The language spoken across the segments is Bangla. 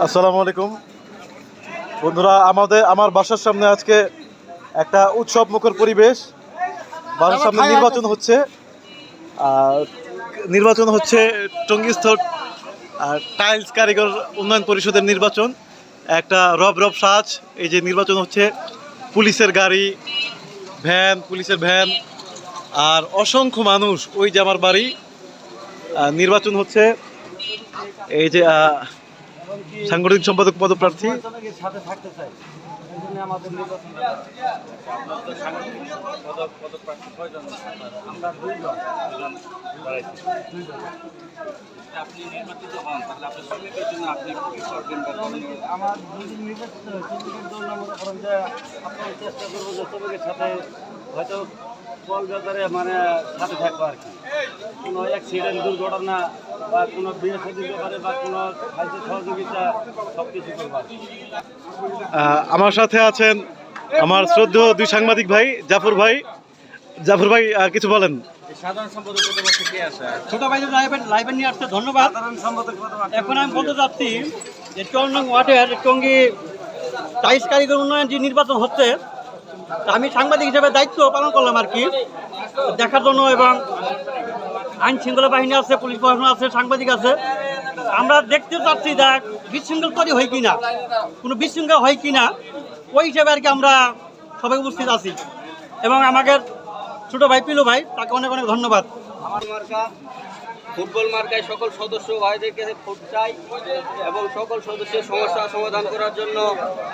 আসসালামু আলাইকুম বন্ধুরা, আমার বাসার সামনে আজকে একটা উৎসব মুখর পরিবেশ। বাসার সামনে নির্বাচন হচ্ছে টঙ্গীস্থল টাইলস কারিগর উন্নয়ন পরিষদের নির্বাচন। একটা রব রব সাজ, এই যে নির্বাচন হচ্ছে, পুলিশের গাড়ি, পুলিশের ভ্যান আর অসংখ্য মানুষ। ওই যে আমার বাড়ি, নির্বাচন হচ্ছে। এই যে সাংগঠনিক সম্পাদক পদপ্রার্থী। আপনি নির্বাচিত হন, তাহলে আপনার শ্রমিকের জন্য আপনি কি করবেন? আমার যদি নির্বাচিত হয় শ্রমিকের জন্য মনে করেন যে আপনার চেষ্টা করবো যে শ্রমিকের সাথে হয়তো কল ব্যাপারে মানে সাথে থাকবো আর কি। কোনো অ্যাক্সিডেন্ট, দুর্ঘটনা বা কোনো বিয়ে শাদীর ব্যাপারে বা কোনো সাহায্য সহযোগিতা সব কিছু করবো আর কি। আমার সাথে আছেন আমার শ্রদ্ধেয় দুই সাংবাদিক ভাই, জাফর ভাই। কিছু বলেন। সাধারণ সম্পাদক পদে কে আছে? ছোট ভাই লাইভে নিয়ে আসতে ধন্যবাদ। সাধারণ সম্পাদক এখন আমি বলতে চাচ্ছি যে 54 নং ওয়ার্ডের টঙ্গী টাইলস কারিগর উন্নয়ন যে নির্বাচন হচ্ছে, তা আমি সাংবাদিক হিসেবে দায়িত্ব পালন করলাম আর কি, দেখার জন্য। এবং আইন শৃঙ্খলা বাহিনী আছে, পুলিশ প্রশাসন আছে, সাংবাদিক আছে। আমরা দেখতে চাচ্ছি যে বিশৃঙ্খল তৈরি হয় কিনা, কোনো বিশৃঙ্খলা হয় কিনা, ওই হিসেবে আর কি আমরা সবাই উপস্থিত আছি। এবং আমাকে ছোট ভাই পিলু ভাই, তাকে অনেক অনেক ধন্যবাদ। আমার মার্কা ফুটবল মার্কায় সকল সদস্য ভাইদেরকে ভোট চাই এবং সকল সদস্যের সমস্যা সমাধান করার জন্য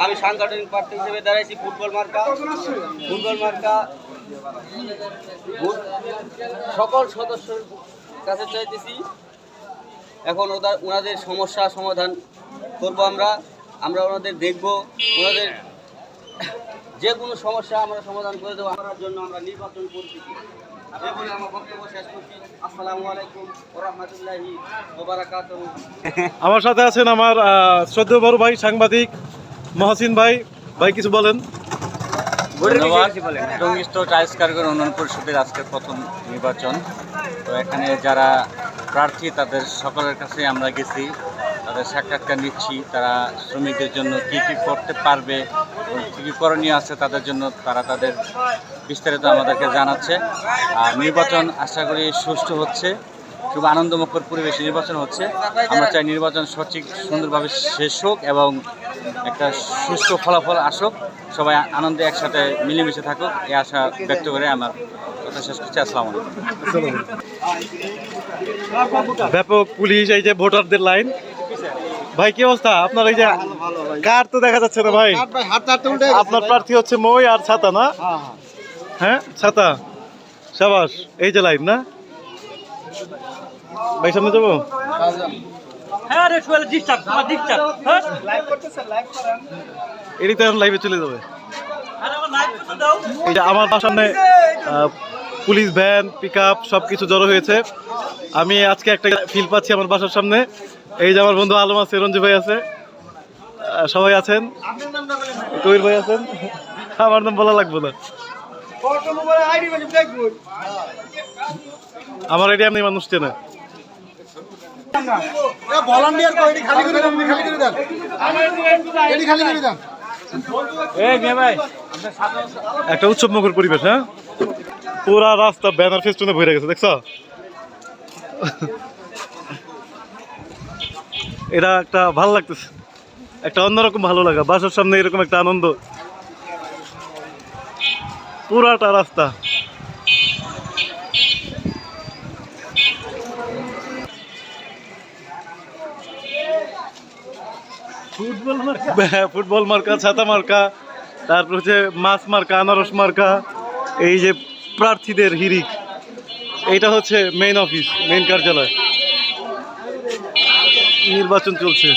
আমি সাংগঠনিক প্রার্থী হিসেবে দাঁড়াইছি। ফুটবল মার্কা সকল সদস্যের কাছে চাইতেছি। এখন ওনাদের সমস্যা সমাধান করব আমরা ওনাদের দেখব, ওনাদের যে কোনো সমস্যা আমরা সমাধান করে দেবো। আমার জন্য আমরা নির্বাচন করছি। আমার বক্তব্য শেষ করছি। আসসালামু আলাইকুম ওয়া রাহমাতুল্লাহি ওয়া বারাকাতুহু। আমার সাথে আছেন আমার শ্রদ্ধেয় বড় ভাই সাংবাদিক মহসিন ভাই। ভাই কিছু বলেন। ধন্যবাদ। টঙ্গীস্থ টাইলস কারিগর উন্নয়ন পরিষদের আজকে প্রথম নির্বাচন। তো এখানে যারা প্রার্থী তাদের সকলের কাছে আমরা গেছি, তাদের সাক্ষাৎকার নিচ্ছি। তারা শ্রমিকদের জন্য কী কী করতে পারবে, কী কী করণীয় আছে তাদের জন্য, তারা তাদের বিস্তারিত আমাদেরকে জানাচ্ছে। আর নির্বাচন আশা করি সুষ্ঠু হচ্ছে, খুব আনন্দমুখর পরিবেশে নির্বাচন হচ্ছে। আমরা চাই নির্বাচন সঠিক সুন্দরভাবে শেষ হোক এবং একটা সুষ্ঠু ফলাফল আসুক, সবাই আনন্দে একসাথে মিলেমিশে থাকুক, এই আশা ব্যক্ত করে আমার কথা শেষ করছি। আসসালামু আলাইকুম। ব্যাপক পুলিশ, এই যে ভোটারদের লাইন। ভাই কি অবস্থা আপনার? এই যে কার তো দেখা যাচ্ছে না ভাই। আপনার প্রার্থী হচ্ছে মই আর ছাতা না? হ্যাঁ, ছাতা। সাবাস। এই যে লাইন না ভাই, সামনে যাবো। হ্যাঁ রে সোহেল, ডিস্টার্ব হ্যাঁ, এরই তো এখন লাইভে চলে যাবে। আরে আমার লাইভ করতে দাও। এই যে আমার সামনে পুলিশ ভ্যান, পিক আপ সবকিছু জড়ো হয়েছে। আমি আজকে একটা ফিল পাচ্ছি আমার বাসার সামনে। এই যে আমার বন্ধু আলম আছে, রঞ্জু ভাই আছে, সবাই আছেন, কবির ভাই আছেন। আমার নাম বলা লাগবে না, আমার আইডি এমনি মানুষ চেনে। একটা উৎসব মুখর পরিবেশ। হ্যাঁ, পুরা রাস্তা ব্যানার ফেস্টুনে ভরে গেছে, দেখছো? এটা একটা ভালো লাগতেছে, একটা অন্যরকম ভালো লাগা। বাসার সামনে এরকম একটা আনন্দ, পুরাটা রাস্তা। ফুটবল মার্কা, ছাতা মার্কা, তারপর হচ্ছে মাছ মার্কা, আনারস মার্কা। এই যে প্রার্থীদের হিরিক, এইটা হচ্ছে মেইন অফিস, মেইন কার্যালয়। নির্বাচন চলছে।